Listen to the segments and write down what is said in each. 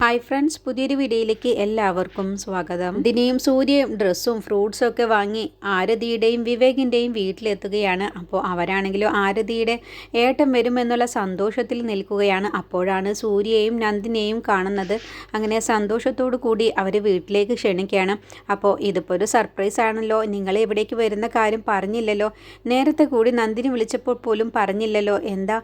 Hi friends, പുതിയൊരു വീഡിയോയിലേക്ക് എല്ലാവർക്കും സ്വാഗതം. ദിനെയും സൂര്യയും ഡ്രസ്സും ഫ്രൂട്ട്സും ഒക്കെ വാങ്ങി ആരതിയുടെയും വിവേകിൻ്റെയും വീട്ടിലെത്തുകയാണ്. അപ്പോൾ അവരാണെങ്കിലും ആരതിയുടെ ഏട്ടൻ വരുമെന്നുള്ള സന്തോഷത്തിൽ നിൽക്കുകയാണ്. അപ്പോഴാണ് സൂര്യയെയും നന്ദിനെയും കാണുന്നത്. അങ്ങനെ സന്തോഷത്തോടു കൂടി അവർ വീട്ടിലേക്ക് ക്ഷണിക്കുകയാണ്. അപ്പോൾ ഇതിപ്പോൾ ഒരു സർപ്രൈസ് ആണല്ലോ, നിങ്ങൾ ഇവിടേക്ക് വരുന്ന കാര്യം പറഞ്ഞില്ലല്ലോ, നേരത്തെ കൂടി നന്ദിനി വിളിച്ചപ്പോൾ പോലും പറഞ്ഞില്ലല്ലോ, എന്താ?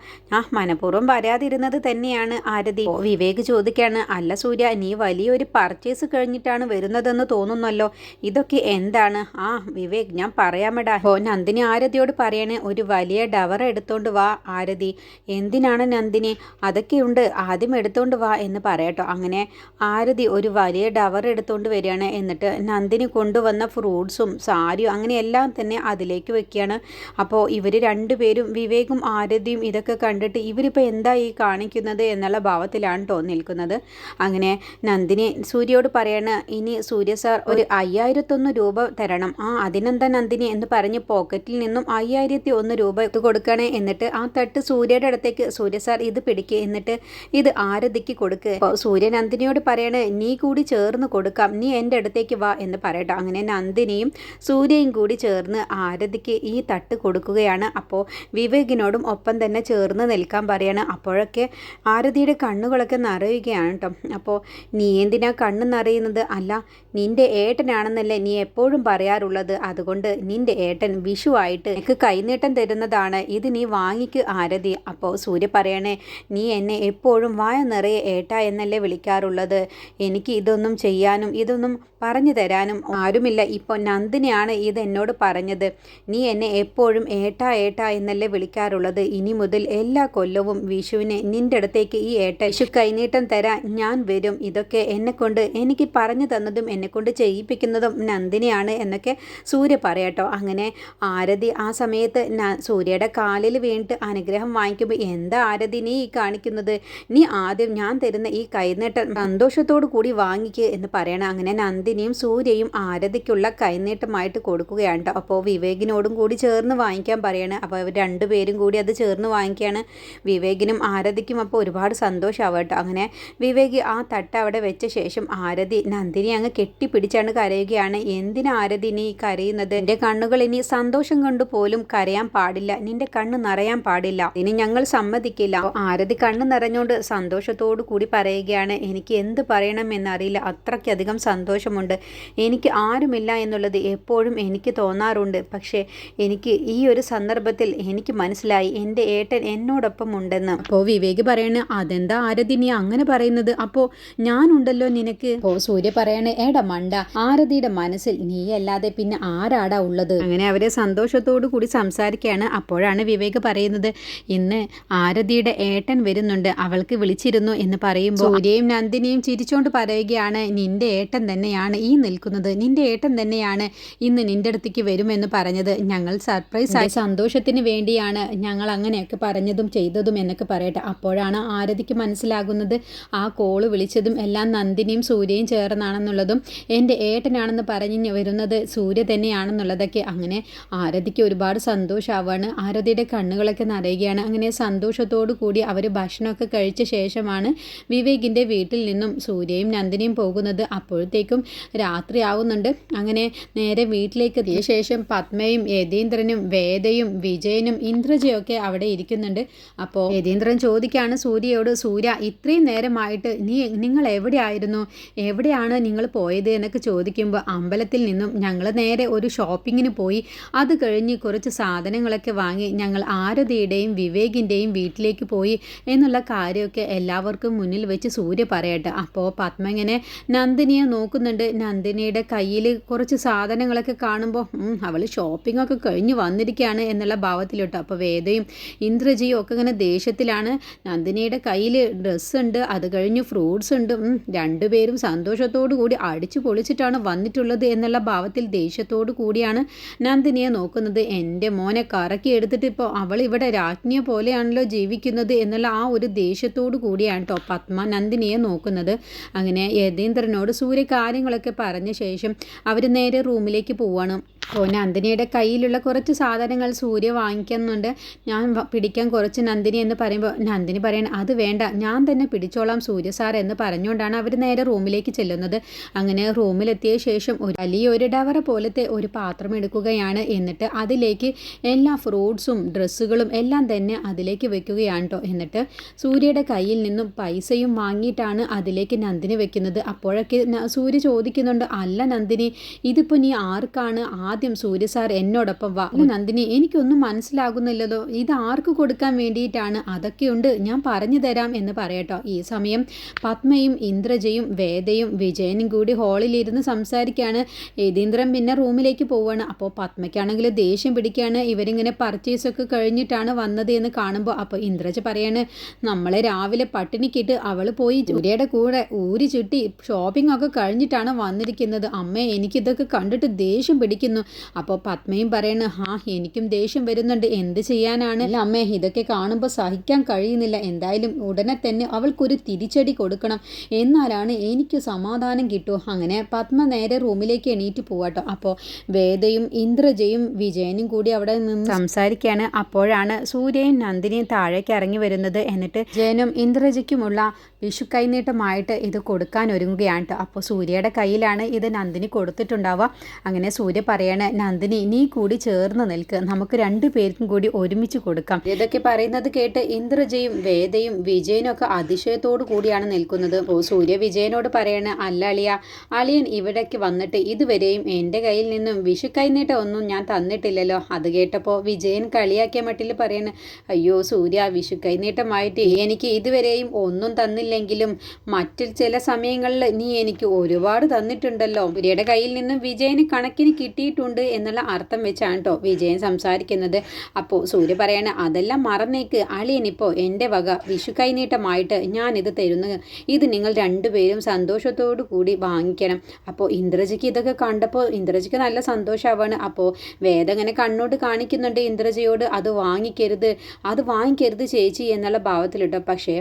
മനഃപൂർവ്വം വരാതിരുന്നത് തന്നെയാണ് ആരതി. വിവേക് ചോദിക്കുകയാണ്, അല്ല സൂര്യ, നീ വലിയൊരു പർച്ചേസ് കഴിഞ്ഞിട്ടാണ് വരുന്നതെന്ന് തോന്നുന്നല്ലോ, ഇതൊക്കെ എന്താണ്? വിവേക്, ഞാൻ പറയാമെടാ. നന്ദിനി ആരതിയോട് പറയണേ, ഒരു വലിയ ഡവർ എടുത്തോണ്ട് വാ ആരതി. എന്തിനാണ് നന്ദിനി? അതൊക്കെയുണ്ട്, ആദ്യം എടുത്തോണ്ട് വാ എന്ന് പറയട്ടോ. അങ്ങനെ ആരതി ഒരു വലിയ ഡവർ എടുത്തോണ്ട് വരികയാണ്. എന്നിട്ട് നന്ദിനി കൊണ്ടുവന്ന ഫ്രൂട്ട്സും സാരിയും അങ്ങനെ എല്ലാം തന്നെ അതിലേക്ക് വെക്കുകയാണ്. അപ്പോൾ ഇവർ രണ്ടുപേരും, വിവേകും ആരതിയും ഇതൊക്കെ കണ്ടിട്ട് ഇവരിപ്പോൾ എന്താ ഈ കാണിക്കുന്നത് എന്നുള്ള ഭാവത്തിലാണ് നിൽക്കുന്നത്. അങ്ങനെ നന്ദിനി സൂര്യയോട് പറയണ, ഇനി സൂര്യ സാർ ഒരു 5001 രൂപ തരണം. അതിനെന്താ നന്ദിനി എന്ന് പറഞ്ഞ് പോക്കറ്റിൽ നിന്നും 5001 രൂപ കൊടുക്കണേ. എന്നിട്ട് ആ തട്ട് സൂര്യയുടെ അടുത്തേക്ക്, സൂര്യ സാർ ഇത് പിടിക്കുക, എന്നിട്ട് ഇത് ആരതിക്ക് കൊടുക്ക്. സൂര്യ നന്ദിനിയോട് പറയണേ, നീ കൂടി ചേർന്ന് കൊടുക്കാം, നീ എൻ്റെ അടുത്തേക്ക് വാ എന്ന് പറയട്ടോ. അങ്ങനെ നന്ദിനിയും സൂര്യയും കൂടി ചേർന്ന് ആരതിക്ക് ഈ തട്ട് കൊടുക്കുകയാണ്. അപ്പോൾ വിവേകിനോടും ഒപ്പം തന്നെ ചേർന്ന് നിൽക്കാൻ പറയാണ്. അപ്പോഴൊക്കെ ആരതിയുടെ കണ്ണുകളൊക്കെ നിറയുകയാണ് കേട്ടോ. അപ്പോൾ നീ എന്തിനാ കണ്ണ് നിറയുന്നത്? അല്ല, നിൻ്റെ ഏട്ടനാണെന്നല്ലേ നീ എപ്പോഴും പറയാറുള്ളത്, അതുകൊണ്ട് നിൻ്റെ ഏട്ടൻ വിഷുവായിട്ട് എനിക്ക് കൈനീട്ടം തരുന്നതാണ്, ഇത് നീ വാങ്ങിക്ക് ആരതി. അപ്പോൾ സൂര്യ പറയണേ, നീ എന്നെ എപ്പോഴും വായ നിറയെ ഏട്ടാ എന്നല്ലേ വിളിക്കാറുള്ളത്, എനിക്ക് ഇതൊന്നും ചെയ്യാനും ഇതൊന്നും പറഞ്ഞു തരാനും ആരുമില്ല. ഇപ്പോൾ നന്ദിനിയാണ് ഇത് എന്നോട് പറഞ്ഞത്, നീ എന്നെ എപ്പോഴും ഏട്ടാ ഏട്ടാ എന്നല്ലേ വിളിക്കാറുള്ളത്, ഇനി മുതൽ എല്ലാ കൊല്ലവും വിഷുവിന് നിൻ്റെ അടുത്തേക്ക് ഈ ഏട്ട വിഷു കൈനീട്ടം തരാൻ ഞാൻ വരും. ഇതൊക്കെ എന്നെക്കൊണ്ട്, എനിക്ക് പറഞ്ഞു തന്നതും എന്നെക്കൊണ്ട് ചെയ്യിപ്പിക്കുന്നതും നന്ദിനിയാണ് എന്നൊക്കെ സൂര്യ പറയട്ടോ. അങ്ങനെ ആരതി ആ സമയത്ത് സൂര്യയുടെ കാലിൽ വീണിട്ട് അനുഗ്രഹം വാങ്ങിക്കുമ്പോൾ, എന്താ ആരതി നീ കാണിക്കുന്നത്? നീ ആദ്യം ഞാൻ തരുന്ന ഈ കൈനീട്ടം സന്തോഷത്തോടു കൂടി വാങ്ങിക്കുക എന്ന് പറയണം. അങ്ങനെ നന്ദിനിയും സൂര്യയും ആരതിക്കുള്ള കൈനീട്ടമായിട്ട് കൊടുക്കുകയാണ് കേട്ടോ. അപ്പോൾ വിവേകിനോടും കൂടി ചേർന്ന് വാങ്ങിക്കാൻ പറയണം. അപ്പോൾ അവർ രണ്ടുപേരും കൂടി അത് ചേർന്ന് വാങ്ങിക്കുകയാണ്. വിവേകിനും ആരതിക്കും അപ്പോൾ ഒരുപാട് സന്തോഷമാവും കേട്ടോ. അങ്ങനെ വിവേക് ആ തട്ട് അവിടെ വെച്ച ശേഷം ആരതി നന്ദിനി അങ്ങ് കെട്ടിപ്പിടിച്ചാണ് കരയുകയാണ്. എന്തിനാ ആരതി നീ കരയുന്നത്? എൻ്റെ കണ്ണുകൾ ഇനി സന്തോഷം കൊണ്ട് പോലും കരയാൻ പാടില്ല, നിന്റെ കണ്ണ് നിറയാൻ പാടില്ല, ഇനി ഞങ്ങൾ സമ്മതിക്കില്ല. ആരതി കണ്ണ് നിറഞ്ഞുകൊണ്ട് സന്തോഷത്തോടു കൂടി പറയുകയാണ്, എനിക്ക് എന്ത് പറയണമെന്നറിയില്ല, അത്രയ്ക്കധികം സന്തോഷമുണ്ട്, എനിക്ക് ആരുമില്ല എന്നുള്ളത് എപ്പോഴും എനിക്ക് തോന്നാറുണ്ട്, പക്ഷേ എനിക്ക് ഈ ഒരു സന്ദർഭത്തിൽ എനിക്ക് മനസ്സിലായി എൻ്റെ ഏട്ടൻ എന്നോടൊപ്പം ഉണ്ടെന്ന്. അപ്പോൾ വിവേക് പറയണ, അതെന്താ ആരതി നീ അങ്ങനെ പറയുന്നത്? അപ്പോൾ ഞാനുണ്ടല്ലോ നിനക്ക്. അപ്പോൾ സൂര്യ പറയണേ, ഏടാ മണ്ട, ആരതിയുടെ മനസ്സിൽ നീയല്ലാതെ പിന്നെ ആരാടാ ഉള്ളത്? അങ്ങനെ അവരെ സന്തോഷത്തോടു കൂടി സംസാരിക്കുകയാണ്. അപ്പോഴാണ് വിവേക് പറയുന്നത്, ഇന്ന് ആരതിയുടെ ഏട്ടൻ വരുന്നുണ്ട്, അവൾക്ക് വിളിച്ചിരുന്നു എന്ന് പറയുമ്പോൾ സൂര്യയും നന്ദിനിയും ചിരിച്ചോണ്ട് പറയുകയാണ്, നിന്റെ ഏട്ടൻ തന്നെയാണ് ഈ നിൽക്കുന്നത്, നിന്റെ ഏട്ടൻ തന്നെയാണ് ഇന്ന് നിന്റെ അടുത്തേക്ക് വരുമെന്ന് പറഞ്ഞത്, ഞങ്ങൾ സർപ്രൈസ് ആയി സന്തോഷത്തിന് വേണ്ടിയാണ് ഞങ്ങൾ അങ്ങനെയൊക്കെ പറഞ്ഞതും ചെയ്തതും എന്നൊക്കെ പറയട്ടെ. അപ്പോഴാണ് ആരതിക്ക് മനസ്സിലാകുന്നത്, ആ കോള് വിളിച്ചതും എല്ലാം നന്ദിനിയും സൂര്യയും ചേർന്നാണെന്നുള്ളതും എൻ്റെ ഏട്ടനാണെന്ന് പറഞ്ഞ് വരുന്നത് സൂര്യ തന്നെയാണെന്നുള്ളതൊക്കെ. അങ്ങനെ ആരതിക്ക് ഒരുപാട് സന്തോഷമാവാണ്, ആരതിയുടെ കണ്ണുകളൊക്കെ നിറയുകയാണ്. അങ്ങനെ സന്തോഷത്തോടു കൂടി അവർ ഭക്ഷണമൊക്കെ കഴിച്ച ശേഷമാണ് വിവേകിൻ്റെ വീട്ടിൽ നിന്നും സൂര്യയും നന്ദിനിയും പോകുന്നത്. അപ്പോഴത്തേക്കും രാത്രിയാവുന്നുണ്ട്. അങ്ങനെ നേരെ വീട്ടിലേക്ക് എത്തിയ ശേഷം പത്മയും യതീന്ദ്രനും വേദയും വിജയനും ഇന്ദ്രജയൊക്കെ അവിടെ ഇരിക്കുന്നുണ്ട്. അപ്പോൾ യതീന്ദ്രൻ ചോദിക്കുകയാണ് സൂര്യയോട്, സൂര്യ, ഇത്രയും നേരമായിട്ട് നിങ്ങൾ എവിടെയായിരുന്നു, എവിടെയാണ് നിങ്ങൾ പോയത് എന്നൊക്കെ ചോദിക്കുമ്പോൾ, അമ്പലത്തിൽ നിന്നും ഞങ്ങൾ നേരെ ഒരു ഷോപ്പിങ്ങിന് പോയി, അത് കഴിഞ്ഞ് കുറച്ച് സാധനങ്ങളൊക്കെ വാങ്ങി ഞങ്ങൾ ആരതിയുടെയും വിവേകിൻ്റെയും വീട്ടിലേക്ക് പോയി എന്നുള്ള കാര്യമൊക്കെ എല്ലാവർക്കും മുന്നിൽ വെച്ച് സൂര്യ പറയട്ടെ. അപ്പോൾ പത്മ ഇങ്ങനെ നന്ദിനിയെ നോക്കുന്നുണ്ട്. നന്ദിനിയുടെ കയ്യിൽ കുറച്ച് സാധനങ്ങളൊക്കെ കാണുമ്പോൾ അവൾ ഷോപ്പിംഗ് ഒക്കെ കഴിഞ്ഞ് വന്നിരിക്കുകയാണ് എന്നുള്ള ഭാവത്തിലോട്ട്. അപ്പോൾ വേദയും ഇന്ദ്രജിയും ഒക്കെ ഇങ്ങനെ ദേഷ്യത്തിലാണ്. നന്ദിനിയുടെ കയ്യിൽ ഡ്രസ്സ് ഉണ്ട്, അത് കഴിഞ്ഞ് ഫ്രൂട്ട്സ് ഉണ്ട്, രണ്ടുപേരും സന്തോഷത്തോടു കൂടി അടിച്ചു പൊളിച്ചിട്ടാണ് വന്നിട്ടുള്ളത് എന്നുള്ള ഭാവത്തിൽ ദേഷ്യത്തോടു കൂടിയാണ് നന്ദിനിയെ നോക്കുന്നത്. എൻ്റെ മോനെ കറക്കി എടുത്തിട്ട് ഇപ്പോൾ അവൾ ഇവിടെ രാജ്ഞിയെ പോലെയാണല്ലോ ജീവിക്കുന്നത് എന്നുള്ള ആ ഒരു ദേഷ്യത്തോടു കൂടിയാണ് കേട്ടോ പത്മ നന്ദിനിയെ നോക്കുന്നത്. അങ്ങനെ യതീന്ദ്രനോട് സൂര്യ കാര്യങ്ങളൊക്കെ പറഞ്ഞ ശേഷം അവർ നേരെ റൂമിലേക്ക് പോവാണ്. അപ്പോൾ നന്ദിനിയുടെ കയ്യിലുള്ള കുറച്ച് സാധനങ്ങൾ സൂര്യ വാങ്ങിക്കുന്നുണ്ട്. ഞാൻ പിടിക്കാൻ കുറച്ച് നന്ദിനി എന്ന് പറയുമ്പോൾ നന്ദിനി പറയണം, അത് വേണ്ട, ഞാൻ തന്നെ പിടിച്ചോളാം സൂര്യ സാർ സാർ എന്ന് പറഞ്ഞുകൊണ്ടാണ് അവർ നേരെ റൂമിലേക്ക് ചെല്ലുന്നത്. അങ്ങനെ റൂമിലെത്തിയ ശേഷം ഒരു വലിയൊരു ഡവറ പോലത്തെ ഒരു പാത്രം എടുക്കുകയാണ്. എന്നിട്ട് അതിലേക്ക് എല്ലാ ഫ്രൂട്ട്സും ഡ്രസ്സുകളും എല്ലാം തന്നെ അതിലേക്ക് വെക്കുകയാണ് കേട്ടോ. എന്നിട്ട് സൂര്യയുടെ കയ്യിൽ നിന്നും പൈസയും വാങ്ങിയിട്ടാണ് അതിലേക്ക് നന്ദിനി വെക്കുന്നത്. അപ്പോഴൊക്കെ സൂര്യ ചോദിക്കുന്നുണ്ട്, അല്ല നന്ദിനി, ഇതിപ്പോൾ നീ ആർക്കാണ്? ആദ്യം സൂര്യ സാർ എന്നോടൊപ്പം വാ. നന്ദിനി, എനിക്കൊന്നും മനസ്സിലാകുന്നില്ലല്ലോ, ഇത് ആർക്ക് കൊടുക്കാൻ വേണ്ടിയിട്ടാണ്? അതൊക്കെയുണ്ട്, ഞാൻ പറഞ്ഞു തരാം എന്ന് പറയട്ടോ. ഈ സമയം പത്മയും ഇന്ദ്രജയും വേദയും വിജയനും കൂടി ഹാളിലിരുന്ന് സംസാരിക്കുകയാണ്. യതീന്ദ്രൻ പിന്നെ റൂമിലേക്ക് പോവുകയാണ്. അപ്പോൾ പത്മയ്ക്കാണെങ്കിൽ ദേഷ്യം പിടിക്കുകയാണ്. ഇവരിങ്ങനെ പർച്ചേസൊക്കെ കഴിഞ്ഞിട്ടാണ് വന്നത് എന്ന് കാണുമ്പോൾ അപ്പോൾ ഇന്ദ്രജ പറയാണ്, നമ്മളെ രാവിലെ പട്ടിണിക്കിട്ട് അവൾ പോയി സൂര്യയുടെ കൂടെ ഊരി ചുറ്റി ഷോപ്പിംഗ് ഒക്കെ കഴിഞ്ഞിട്ടാണ് വന്നിരിക്കുന്നത്. അമ്മേ, എനിക്കിതൊക്കെ കണ്ടിട്ട് ദേഷ്യം പിടിക്കുന്നു. അപ്പോൾ പത്മയും പറയണ്, എനിക്കും ദേഷ്യം വരുന്നുണ്ട്, എന്ത് ചെയ്യാനാണ് അമ്മേ, ഇതൊക്കെ കാണുമ്പോൾ സഹിക്കാൻ കഴിയുന്നില്ല. എന്തായാലും ഉടനെ തന്നെ അവൾക്കൊരു തിരിച്ചടി കൊടുക്കണം, എന്നാലാണ് എനിക്ക് സമാധാനം കിട്ടൂ. അങ്ങനെ പത്മ നേരെ റൂമിലേക്ക് എണീറ്റ് പോവാട്ടോ. അപ്പോൾ വേദയും ഇന്ദ്രജയും വിജയനും കൂടി അവിടെ നിന്ന് സംസാരിക്കുകയാണ്. അപ്പോഴാണ് സൂര്യയും നന്ദിനിയും താഴേക്ക് ഇറങ്ങി വരുന്നത്. എന്നിട്ട് ജയനും ഇന്ദ്രജയ്ക്കുമുള്ള വിഷു കൈനീട്ടമായിട്ട് ഇത് കൊടുക്കാൻ ഒരുങ്ങുകയാണ്. അപ്പോൾ സൂര്യയുടെ കയ്യിലാണ് ഇത് നന്ദിനി കൊടുത്തിട്ടുണ്ടാവുക. അങ്ങനെ സൂര്യ പറയാണ്, നന്ദിനി, നീ കൂടി ചേർന്ന് നിൽക്ക്, നമുക്ക് രണ്ടു പേർക്കും കൂടി ഒരുമിച്ച് കൊടുക്കാം. ഇതൊക്കെ പറയുന്നത് കേട്ട് ഇന്ദ്രജയും വേദയും വിജയനും ഒക്കെ അതിശയത്തോടു കൂടിയാണ് നിൽക്കുന്നത്. അപ്പോൾ സൂര്യ വിജയനോട് പറയാണ്, അല്ല അളിയ, അളിയൻ ഇവിടേക്ക് വന്നിട്ട് ഇതുവരെയും എൻ്റെ കയ്യിൽ നിന്നും വിഷു കൈനീട്ടം ഒന്നും ഞാൻ തന്നിട്ടില്ലല്ലോ. അത് കേട്ടപ്പോൾ വിജയൻ കളിയാക്കിയ മട്ടിൽ പറയാണ്, അയ്യോ സൂര്യ, വിഷു കൈനീട്ടമായിട്ട് എനിക്ക് ഇതുവരെയും ഒന്നും തന്നില്ലെങ്കിലും മറ്റു ചില സമയങ്ങളിൽ നീ എനിക്ക് ഒരുപാട് തന്നിട്ടുണ്ടല്ലോ. സൂര്യയുടെ കയ്യിൽ നിന്നും വിജയന് കണക്കിന് കിട്ടിയിട്ടുണ്ട് എന്നുള്ള അർത്ഥം വെച്ചാണ് കേട്ടോ വിജയൻ സംസാരിക്കുന്നത്. അപ്പോൾ സൂര്യ പറയാണ്, അതെല്ലാം മറന്നേക്ക്, അളിയനിപ്പോൾ എൻ്റെ വക വിഷു കൈനീട്ടമായിട്ട് ഞാനിത് തരുന്നു, ഇത് നിങ്ങൾ രണ്ടുപേരും സന്തോഷത്തോടു കൂടി വാങ്ങിക്കണം. അപ്പോൾ ഇന്ദ്രജയ്ക്ക് ഇതൊക്കെ കണ്ടപ്പോൾ ഇന്ദ്രജയ്ക്ക് നല്ല സന്തോഷമാവാണ്. അപ്പോൾ വേദ അങ്ങനെ കണ്ണോട്ട് കാണിക്കുന്നുണ്ട് ഇന്ദ്രജയോട്, അത് വാങ്ങിക്കരുത് ചേച്ചി എന്നുള്ള ഭാവത്തിലിട്ടോ. പക്ഷേ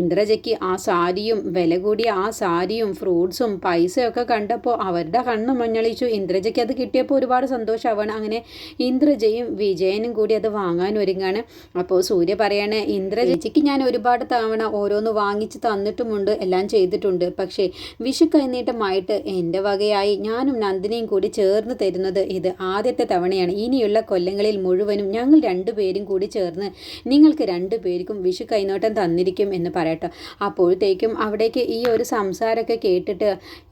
ഇന്ദ്രജയ്ക്ക് ആ സാരിയും വില കൂടിയ ആ സാരിയും ഫ്രൂട്ട്സും പൈസയൊക്കെ കണ്ടപ്പോൾ അവരുടെ കണ്ണ് മഞ്ഞളിച്ചു. ഇന്ദ്രജയ്ക്ക് അത് കിട്ടിയപ്പോൾ ഒരുപാട് സന്തോഷമാവാണ്. അങ്ങനെ ഇന്ദ്രജയും വിജയനും കൂടി അത് വാങ്ങാൻ ഒരുങ്ങാണ്. അപ്പോൾ സൂര്യ പറയാണ്, ഇന്ദ്രജയ്ക്ക് ഞാൻ ഒരുപാട് തവണ ഓരോന്ന് വാങ്ങിച്ച് തന്നിട്ടുമുണ്ട്, എല്ലാം ചെയ്തിട്ടുണ്ട്. പക്ഷേ വിഷു കൈനീട്ടമായിട്ട് എൻ്റെ വകയായി ഞാനും നന്ദിനിയും കൂടി ചേർന്ന് തരുന്നത് ഇത് ആദ്യത്തെ തവണയാണ്. ഇനിയുള്ള കൊല്ലങ്ങളിൽ മുഴുവനും ഞങ്ങൾ രണ്ടുപേരും കൂടി ചേർന്ന് നിങ്ങൾക്ക് രണ്ടുപേർക്കും വിഷു കൈനീട്ടം തന്നിരിക്കും എന്ന് പറയട്ടോ. അപ്പോഴത്തേക്കും അവിടേക്ക് ഈ ഒരു സംസാരമൊക്കെ കേട്ടിട്ട്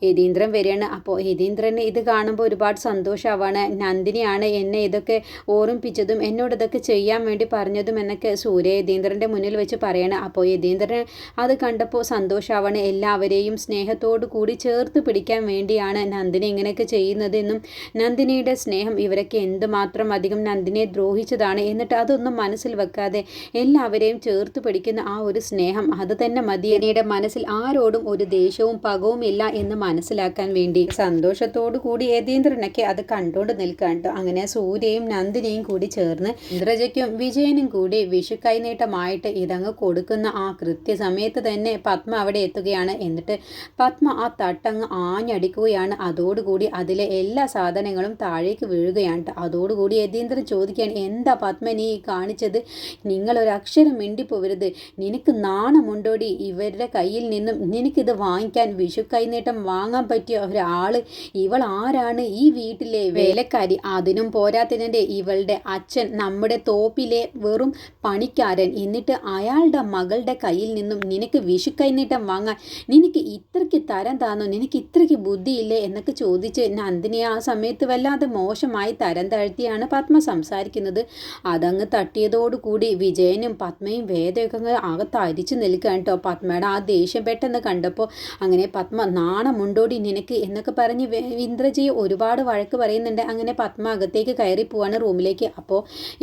യതീന്ദ്രൻ വരികയാണ്. അപ്പോൾ യതീന്ദ്രന് ഇത് കാണുമ്പോൾ ഒരുപാട് സന്തോഷമാവാണ്. നന്ദിനിയാണ് എന്നെ ഇതൊക്കെ ഓർമ്മിപ്പിച്ചതും എന്നോട് ഇതൊക്കെ ചെയ്യാൻ വേണ്ടി പറഞ്ഞതും എന്നൊക്കെ സൂര്യ യതീന്ദ്രൻ്റെ മുന്നിൽ വെച്ച് പറയണം. അപ്പോൾ യതീന്ദ്രൻ അത് കണ്ടപ്പോൾ സന്തോഷമാവാണ്. എല്ലാവരെയും സ്നേഹത്തോടു കൂടി ചേർത്ത് പിടിക്കാൻ വേണ്ടിയാണ് നന്ദിനി ഇങ്ങനെയൊക്കെ ചെയ്യുന്നതെന്നും നന്ദിനിയുടെ സ്നേഹം ഇവരൊക്കെ എന്തുമാത്രം അധികം നന്ദിനിയെ ദ്രോഹിച്ചതാണ്, എന്നിട്ട് അതൊന്നും മനസ്സിൽ വെക്കാതെ എല്ലാവരെയും ചേർത്ത് പിടിക്കുന്ന ആ ഒരു സ്നേഹം അത് തന്നെ മതി. നന്ദിനിയുടെ മനസ്സിൽ ആരോടും ഒരു ദേഷ്യവും പകവും ഇല്ല എന്ന് മനസ്സിലാക്കാൻ വേണ്ടി സന്തോഷത്തോടു കൂടി യതീന്ദ്രനൊക്കെ അത് കണ്ടുകൊണ്ട് നിൽക്കാൻ. അങ്ങനെ സൂര്യയും നന്ദിനിയും കൂടി ചേർന്ന് ഇന്ദ്രജയ്ക്കും വിജയനും കൂടി വിഷു കൈനീട്ടമായിട്ട് ഇതങ്ങ് കൊടുക്കുന്ന ആ കൃത്യസമയത്ത് തന്നെ പത്മ അവിടെ എത്തുകയാണ്. എന്നിട്ട് പത്മ ആ തട്ടങ്ങ് ആഞ്ഞടിക്കുകയാണ്. അതോടുകൂടി അതിലെ എല്ലാ സാധനങ്ങളും താഴേക്ക് വീഴുകയാണ്. അതോടുകൂടി യതീന്ദ്രൻ ചോദിക്കുകയാണ്, എന്താ പത്മ നീ കാണിച്ചത്? നിങ്ങളൊരക്ഷരം മിണ്ടിപ്പോവരുത്, നിനക്ക് നാണമുണ്ടോടി? ഇവരുടെ കയ്യിൽ നിന്നും നിനക്കിത് വാങ്ങിക്കാൻ, വിഷു കൈനീട്ടം വാങ്ങാൻ പറ്റിയ ഒരാള് ഇവൾ ആരാണ്? ഈ വീട്ടിലെ വേലക്കാരി, അതിനും പോരാത്തതിൻ്റെ ഇവളുടെ അച്ഛൻ നമ്മുടെ തോപ്പിലെ വെറും പണിക്കാരൻ, എന്നിട്ട് അയാളുടെ മകളുടെ കയ്യിൽ നിന്നും നിനക്ക് വിഷു കൈനീട്ടം വാങ്ങാൻ നിനക്ക് ഇത്രയ്ക്ക് തരം താന്നോ? നിനക്ക് ഇത്രയ്ക്ക് ബുദ്ധിയില്ലേ എന്നൊക്കെ ചോദിച്ച് നന്ദിനി ആ സമയത്ത് വല്ലാതെ മോശമായി തരം താഴ്ത്തിയാണ് പത്മ സംസാരിക്കുന്നത്. അതങ്ങ് തട്ടിയതോടുകൂടി വിജയനും പത്മയും വേദയൊക്കെ അങ്ങ് അകത്ത് അരിച്ചു നിൽക്കുകയാണ് കേട്ടോ. പത്മയുടെ ആ ദേഷ്യം പെട്ടെന്ന് കണ്ടപ്പോൾ അങ്ങനെ പത്മ, നാണമുണ്ടോടി നിനക്ക് എന്നൊക്കെ പറഞ്ഞ് ഇന്ദ്രജയെ ഒരുപാട് വഴക്ക് പറയുന്നുണ്ട്. അങ്ങനെ പത്മ അകത്തേക്ക് കയറി പോവാണ് റൂമിലേക്ക്. അപ്പോൾ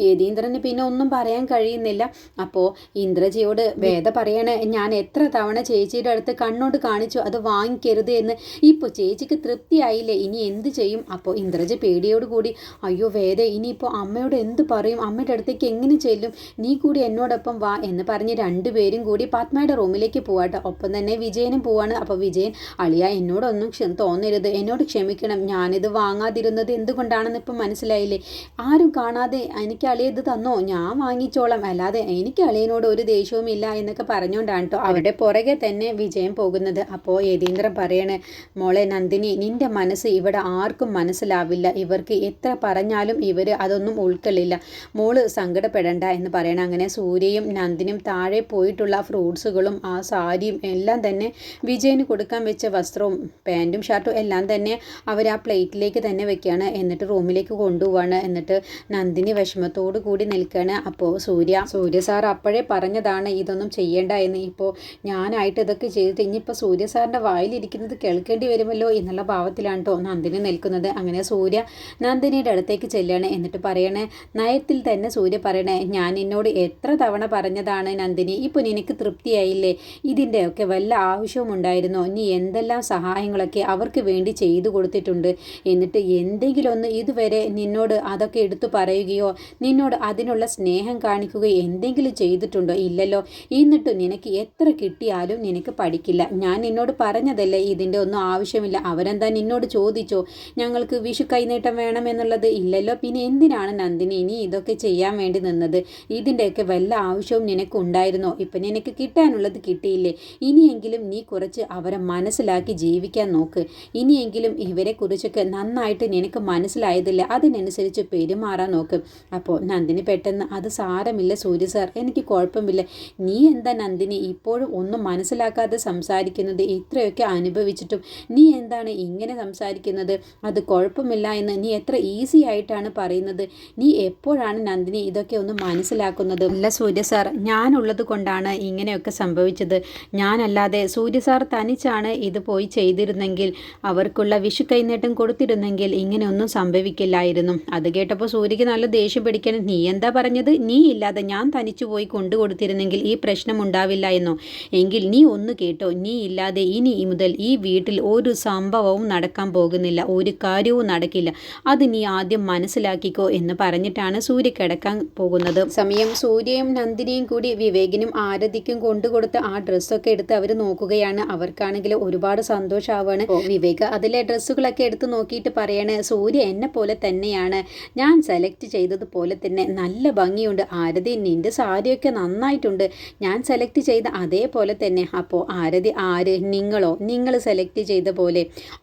യതീന്ദ്രന് പിന്നെ ഒന്നും പറയാൻ കഴിയുന്നില്ല. അപ്പോൾ ഇന്ദ്രജയോട് വേദ പറയാണ്, ഞാൻ എത്ര തവണ ചേച്ചിയുടെ അടുത്ത് കണ്ണോട് കാണിച്ചു അത് വാങ്ങിക്കരുത് എന്ന്, ഇപ്പോൾ ചേച്ചിക്ക് തൃപ്തിയായില്ലേ, ഇനി എന്ത് ചെയ്യും? അപ്പോൾ ഇന്ദ്രജ പേടിയോട് കൂടി, അയ്യോ വേദ, ഇനിയിപ്പോൾ അമ്മയോട് എന്ത് പറയും? അമ്മയുടെ അടുത്തേക്ക് എങ്ങനെ ചെല്ലും? നീ കൂടി എന്നോടൊപ്പം വാ എന്ന് പറഞ്ഞ് രണ്ടുപേരും കൂടി പത്മയുടെ റൂമിലേക്ക് പോവാട്ടോ. ഒപ്പം തന്നെ വിജയനും പോവാണ്. അപ്പോൾ വിജയൻ, അളിയ എന്നോടൊന്നും തോന്നരുത്, എന്നോട് ക്ഷമിക്കണം, ഞാനിത് വാങ്ങാതിരുന്നത് എന്തുകൊണ്ടാണെന്ന് ഇപ്പം മനസ്സിലായില്ലേ? ആരും കാണാതെ എനിക്ക് അളിയ ഇത് തന്നോ, ഞാൻ വാങ്ങിച്ചോളാം, അല്ലാതെ എനിക്ക് അളിയനോട് ഒരു ദേഷ്യവും ഇല്ല എന്നൊക്കെ പറഞ്ഞുകൊണ്ടാണ് കേട്ടോ. അവരുടെ പുറകെ പുറകെ തന്നെ വിജയം പോകുന്നത്. അപ്പോൾ യതീന്ദ്രൻ പറയണേ, മോളെ നന്ദിനി, നിന്റെ മനസ്സ് ഇവിടെ ആർക്കും മനസ്സിലാവില്ല. ഇവർക്ക് എത്ര പറഞ്ഞാലും ഇവർ അതൊന്നും ഉൾക്കൊള്ളില്ല. മോള് സങ്കടപ്പെടണ്ട എന്ന് പറയണം. അങ്ങനെ സൂര്യയും നന്ദിനും താഴെ പോയിട്ടുള്ള ഫ്രൂട്ട്സുകളും ആ സാരിയും എല്ലാം തന്നെ വിജയന് കൊടുക്കാൻ വെച്ച വസ്ത്രവും പാൻറ്റും ഷർട്ടും എല്ലാം തന്നെ അവർ ആ പ്ലേറ്റിലേക്ക് തന്നെ വെക്കുകയാണ്. എന്നിട്ട് റൂമിലേക്ക് കൊണ്ടുപോവാണ്. എന്നിട്ട് നന്ദിനി വിഷമത്തോടു കൂടി നിൽക്കുകയാണ്. അപ്പോൾ സൂര്യ സാർ അപ്പോഴേ പറഞ്ഞതാണ് ഇതൊന്നും ചെയ്യേണ്ട എന്ന്. ഇപ്പോൾ ഞാനായിട്ട് ഇതൊക്കെ ചെയ്തിട്ട് ഇനിയിപ്പോൾ സൂര്യ സാറിൻ്റെ വായിലിരിക്കുന്നത് കേൾക്കേണ്ടി വരുമല്ലോ എന്നുള്ള ഭാവത്തിലാണ് കേട്ടോ നന്ദിനി നിൽക്കുന്നത്. അങ്ങനെ സൂര്യ നന്ദിനിയുടെ അടുത്തേക്ക് ചെല്ലുകയാണ്. എന്നിട്ട് പറയണേ, നയത്തിൽ തന്നെ സൂര്യ പറയണേ, ഞാൻ എന്നോട് എത്ര തവണ പറഞ്ഞതാണ് നന്ദിനി, ഇപ്പോൾ നിനക്ക് തൃപ്തിയായില്ലേ? ഇതിൻ്റെയൊക്കെ വല്ല ആവശ്യവും ഉണ്ടായിരുന്നോ? നീ എന്തെല്ലാം സഹായങ്ങളൊക്കെ അവർക്ക് വേണ്ടി ചെയ്തു കൊടുത്തിട്ടുണ്ട്. എന്നിട്ട് എന്തെങ്കിലും ഒന്ന് ഇതുവരെ നിന്നോട് അതൊക്കെ എടുത്തു പറയുകയോ നിന്നോട് അതിനുള്ള സ്നേഹം കാണിക്കുകയോ എന്തെങ്കിലും ചെയ്തിട്ടുണ്ടോ? ഇല്ലല്ലോ. എന്നിട്ട് നിനക്ക് എത്ര കിട്ടിയാലും നിനക്ക് പഠിക്കില്ല. ഞാൻ നിന്നോട് പറഞ്ഞതല്ലേ ഇതിൻ്റെ ഒന്നും ആവശ്യമില്ല. അവരെന്താ നിന്നോട് ചോദിച്ചോ ഞങ്ങൾക്ക് വിഷു കൈനീട്ടം വേണമെന്നുള്ളത്? ഇല്ലല്ലോ. പിന്നെ എന്തിനാണ് നന്ദിനി ഇനി ഇതൊക്കെ ചെയ്യാൻ വേണ്ടി നിന്നത്? ഇതിൻ്റെയൊക്കെ വല്ല ആവശ്യവും നിനക്ക് ഉണ്ടായിരുന്നോ? ഇപ്പം നിനക്ക് കിട്ടാനുള്ളത് കിട്ടിയില്ലേ? ഇനിയെങ്കിലും നീ കുറച്ച് അവരെ മനസ്സിലാക്കി ജീവിക്കാൻ നോക്ക്. ഇനിയെങ്കിലും ഇവരെക്കുറിച്ചൊക്കെ നന്നായിട്ട് നിനക്ക് മനസ്സിലായതില്ല, അതിനനുസരിച്ച് പെരുമാറാൻ നോക്ക്. അപ്പോൾ നന്ദിനി പെട്ടെന്ന്, അത് സാരമില്ല സൂര്യ സാർ, എനിക്ക് കുഴപ്പമില്ല. നീ എന്താ നന്ദിനി ഇപ്പോഴും ഒന്നും മനസ്സിലാക്കാതെ സംസാരിക്കുന്നത്? ഇത്രയൊക്കെ അനുഭവിച്ചിട്ടും നീ എന്താണ് ഇങ്ങനെ സംസാരിക്കുന്നത്? അത് കുഴപ്പമില്ല എന്ന് നീ എത്ര ഈസി ആയിട്ടാണ് പറയുന്നത്. നീ എപ്പോഴാണ് നന്ദിനി ഇതൊക്കെ ഒന്ന് മനസ്സിലാക്കുന്നത്? അല്ല സൂര്യ സാർ, ഞാനുള്ളത് കൊണ്ടാണ് ഇങ്ങനെയൊക്കെ സംഭവിച്ചത്. ഞാനല്ലാതെ സൂര്യ സാർ തനിച്ചാണ് ഇത് പോയി ചെയ്തിരുന്നെങ്കിൽ, അവർക്കുള്ള വിഷു കൈനീട്ടം കൊടുത്തിരുന്നെങ്കിൽ ഇങ്ങനെയൊന്നും സംഭവിക്കില്ലായിരുന്നു. അത് കേട്ടപ്പോൾ സൂര്യക്ക് നല്ല ദേഷ്യം പിടിക്കാൻ, നീ എന്താ പറഞ്ഞത്? നീ ഇല്ലാതെ ഞാൻ തനിച്ചു പോയി കൊണ്ടു കൊടുത്തിരുന്നെങ്കിൽ ഈ പ്രശ്നം ഉണ്ടാവില്ല എന്നോ? എങ്കിൽ നീ ഒന്ന് കേട്ടോ, നീ ഇല്ലാതെ ഇനി മുതൽ ഈ വീട്ടിൽ ഒരു സംഭവവും നടക്കാൻ പോകുന്നില്ല, ഒരു കാര്യവും നടക്കില്ല. അത് നീ ആദ്യം മനസ്സിലാക്കിക്കോ എന്ന് പറഞ്ഞിട്ടാണ് സൂര്യ കിടക്കാൻ പോകുന്നത്. സമയം സൂര്യയും നന്ദിനിയും കൂടി വിവേകിനും ആരതിക്കും കൊണ്ടുകൊടുത്ത ആ ഡ്രസ്സൊക്കെ എടുത്ത് അവർ നോക്കുകയാണ്. അവർക്കാണെങ്കിൽ ഒരുപാട് സന്തോഷമാവാണ്. വിവേക് അതിലെ ഡ്രസ്സുകളൊക്കെ എടുത്ത് നോക്കിയിട്ട് പറയാണ്, സൂര്യ എന്നെ പോലെ തന്നെയാണ്, ഞാൻ സെലക്ട് ചെയ്തതുപോലെ തന്നെ നല്ല ഭംഗിയുണ്ട്. ആരതി നിന്റെ സാരിയൊക്കെ നന്നായിട്ടുണ്ട്, ഞാൻ സെലക്ട് ചെയ്ത അതേപോലെ തന്നെ. അപ്പോൾ ആരതി, ആര്? നിങ്ങളോ? നിങ്ങൾ സെലക്ട് ചെയ്ത പോലെ.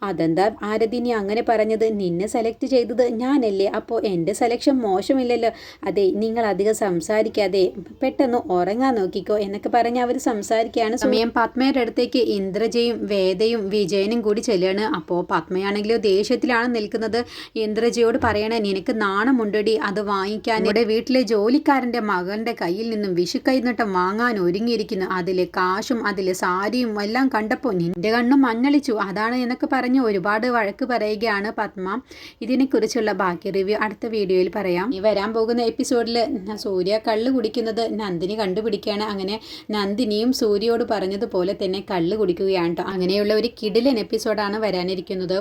അതെന്താ ആരതി നീ അങ്ങനെ പറഞ്ഞത്? നിന്നെ സെലക്ട് ചെയ്തത് ഞാനല്ലേ, അപ്പോൾ എൻ്റെ സെലക്ഷൻ മോശമില്ലല്ലോ. അതെ, നിങ്ങൾ അധികം സംസാരിക്കാതെ പെട്ടെന്ന് ഉറങ്ങാൻ നോക്കിക്കോ എന്നൊക്കെ പറഞ്ഞ് അവർ സംസാരിക്കുകയാണ്. സമയം പത്മയുടെ അടുത്തേക്ക് ഇന്ദ്രജയും വേദയും വിജയനും കൂടി ചെല്ലുകയാണ്. അപ്പോൾ പത്മയാണെങ്കിലോ ദേഷ്യത്തിലാണ് നിൽക്കുന്നത്. ഇന്ദ്രജയോട് പറയണേ, നിനക്ക് നാണമുണ്ടടി അത് വാങ്ങിക്കാൻ? ഇവിടെ വീട്ടിലെ ജോലിക്കാരൻ്റെ മകളുടെ കയ്യിൽ നിന്നും വിഷു കൈനീട്ടം വാങ്ങാൻ ഒരുങ്ങിയിരിക്കുന്നു. അതിലെ കാശും അതിലെ സാരിയും എല്ലാം കണ്ടപ്പോൾ നിന്റെ കണ്ണും മഞ്ഞളിച്ചു, അതാണ് എന്നൊക്കെ പറഞ്ഞ് ഒരുപാട് വഴക്ക് പറയുകയാണ് പത്മ. ഇതിനെക്കുറിച്ചുള്ള ബാക്കി റിവ്യൂ അടുത്ത വീഡിയോയിൽ പറയാം. ഈ വരാൻ പോകുന്ന എപ്പിസോഡിൽ സൂര്യ കള്ള് കുടിക്കുന്നത് നന്ദിനി കണ്ടുപിടിക്കുകയാണ്. അങ്ങനെ നന്ദിനിയും സൂര്യയോട് പറഞ്ഞതുപോലെ തന്നെ കള്ള് കുടിക്കുകയാണ് കേട്ടോ. അങ്ങനെയുള്ള ഒരു കിടിലൻ എപ്പിസോഡാണ് വരാനിരിക്കുന്നത്.